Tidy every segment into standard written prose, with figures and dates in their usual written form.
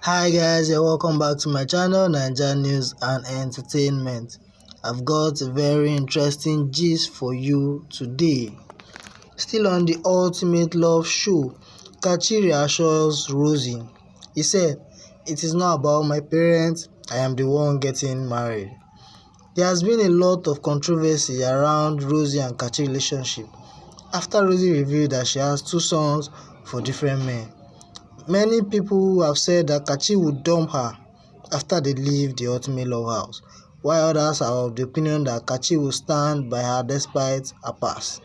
Hi guys, and welcome back to my channel, Naija News and Entertainment. I've got a very interesting gist for you today. Still on the Ultimate Love Show, Kachi reassures Rosie. He said, "It is not about my parents, I am the one getting married." There has been a lot of controversy around Rosie and Kachi relationship after Rosie revealed that she has two sons for different men. Many people have said that Kachi would dump her after they leave the Ultimate Love house, while others are of the opinion that Kachi will stand by her despite her past.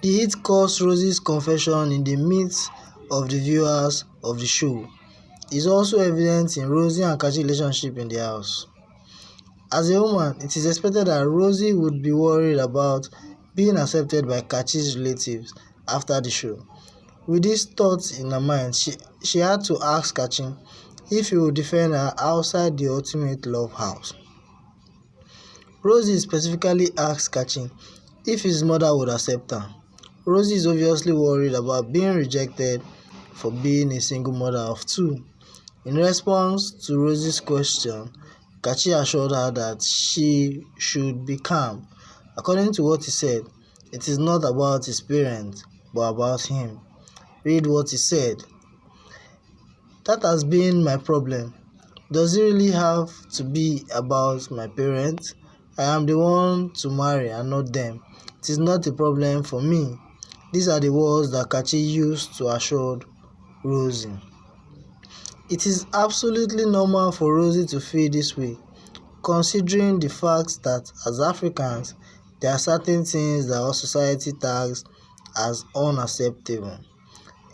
The hit caused Rosie's confession in the midst of the viewers of the show. It's also evident in Rosie and Kachi's relationship in the house. As a woman, it is expected that Rosie would be worried about being accepted by Kachi's relatives after the show. With these thoughts in her mind, she had to ask Kachi if he would defend her outside the Ultimate Love house. Rosie specifically asked Kachi if his mother would accept her. Rosie is obviously worried about being rejected for being a single mother of two. In response to Rosie's question, Kachi assured her that she should be calm. According to what he said, it is not about his parents, but about him. Read what he said. "That has been my problem. Does it really have to be about my parents? I am the one to marry and not them. It is not a problem for me." These are the words that Kachi used to assure Rosie. It is absolutely normal for Rosie to feel this way, considering the fact that as Africans, there are certain things that our society tags as unacceptable,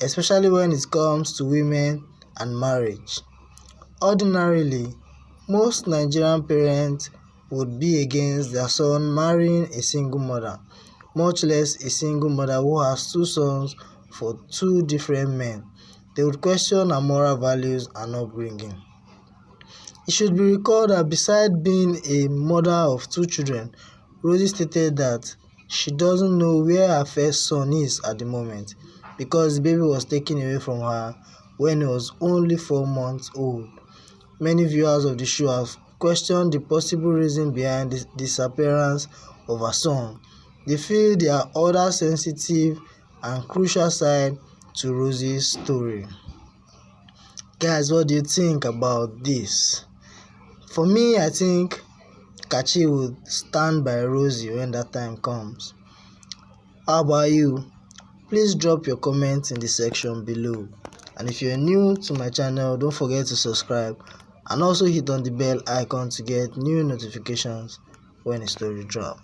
especially when it comes to women and marriage. Ordinarily, most Nigerian parents would be against their son marrying a single mother, much less a single mother who has two sons for two different men. They would question her moral values and upbringing. It should be recalled that besides being a mother of two children, Rosie stated that she doesn't know where her first son is at the moment because the baby was taken away from her when he was only 4 months old. Many viewers of the show have questioned the possible reason behind the disappearance of her son. They feel there are other sensitive and crucial sides to Rosie's story. Guys, what do you think about this? For me, I think Kachi would stand by Rosie when that time comes. How about you? Please drop your comments in the section below. And if you're new to my channel, don't forget to subscribe and also hit on the bell icon to get new notifications when a story drops.